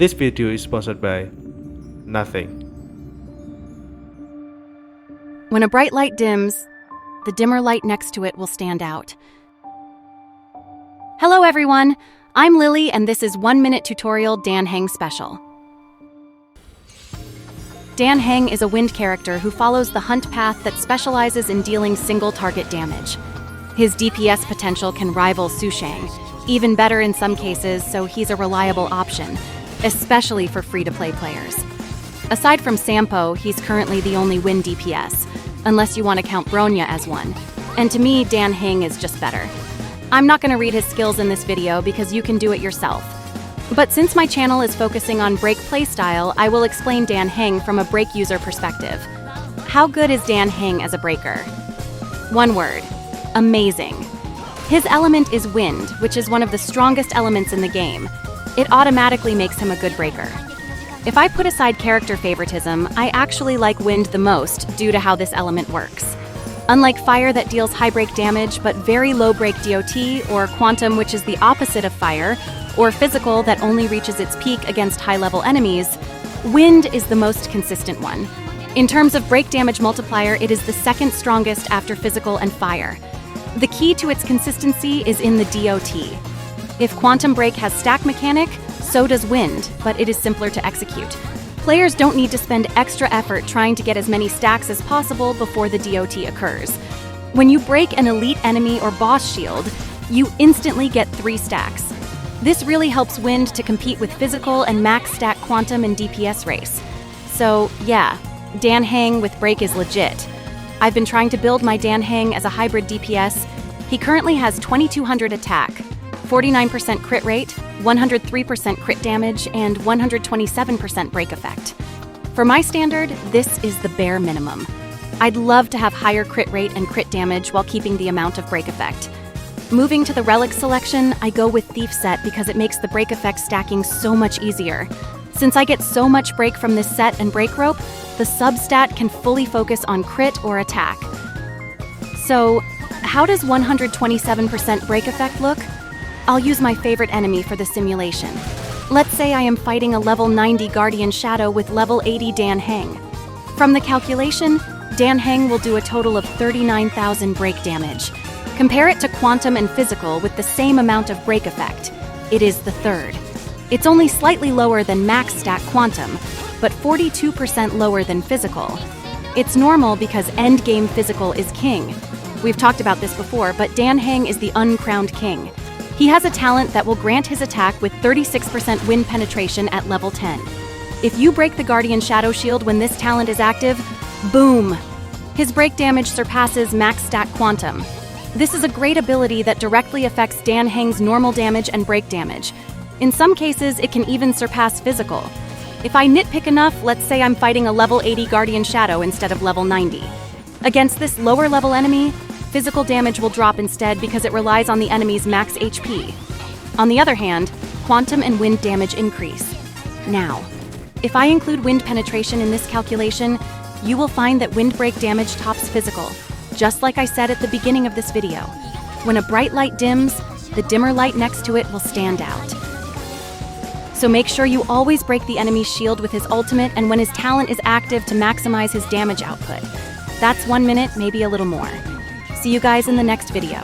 This video is sponsored by nothing. When a bright light dims, the dimmer light next to it will stand out. Hello everyone, I'm Lily and this is 1 Minute Tutorial Dan Heng Special. Dan Heng is a wind character who follows the hunt path that specializes in dealing single target damage. His DPS potential can rival Su Shang, even better in some cases, so he's a reliable option, especially for free-to-play players. Aside from Sampo, he's currently the only wind DPS, unless you want to count Bronya as one. And to me, Dan Heng is just better. I'm not going to read his skills in this video because you can do it yourself. But since my channel is focusing on break playstyle, I will explain Dan Heng from a break user perspective. How good is Dan Heng as a breaker? One word: amazing. His element is wind, which is one of the strongest elements in the game. It automatically makes him a good breaker. If I put aside character favoritism, I actually like wind the most due to how this element works. Unlike fire that deals high break damage but very low break DOT, or quantum which is the opposite of fire, or physical that only reaches its peak against high-level enemies, wind is the most consistent one. In terms of break damage multiplier, it is the second strongest after physical and fire. The key to its consistency is in the DOT. If quantum break has stack mechanic, so does wind, but it is simpler to execute. Players don't need to spend extra effort trying to get as many stacks as possible before the DOT occurs. When you break an elite enemy or boss shield, you instantly get 3 stacks. This really helps wind to compete with physical and max stack quantum and DPS race. So yeah, Dan Heng with break is legit. I've been trying to build my Dan Heng as a hybrid DPS. He currently has 2200 attack, 49% crit rate, 103% crit damage, and 127% break effect. For my standard, this is the bare minimum. I'd love to have higher crit rate and crit damage while keeping the amount of break effect. Moving to the relic selection, I go with Thief set because it makes the break effect stacking so much easier. Since I get so much break from this set and break rope, the substat can fully focus on crit or attack. So, how does 127% break effect look? I'll use my favorite enemy for the simulation. Let's say I am fighting a level 90 Guardian Shadow with level 80 Dan Heng. From the calculation, Dan Heng will do a total of 39,000 break damage. Compare it to quantum and physical with the same amount of break effect. It is the third. It's only slightly lower than max stack quantum, but 42% lower than physical. It's normal because endgame physical is king. We've talked about this before, but Dan Heng is the Uncrowned king. He has a talent that will grant his attack with 36% wind penetration at level 10. If you break the Guardian Shadow Shield when this talent is active, boom! His break damage surpasses max stack quantum. This is a great ability that directly affects Dan Heng's normal damage and break damage. In some cases, it can even surpass physical. If I nitpick enough, let's say I'm fighting a level 80 Guardian Shadow instead of level 90. Against this lower level enemy, physical damage will drop instead because it relies on the enemy's max HP. On the other hand, quantum and wind damage increase. Now, if I include wind penetration in this calculation, you will find that wind break damage tops physical, just like I said at the beginning of this video. When a bright light dims, the dimmer light next to it will stand out. So make sure you always break the enemy's shield with his ultimate and when his talent is active to maximize his damage output. That's 1 minute, maybe a little more. See you guys in the next video.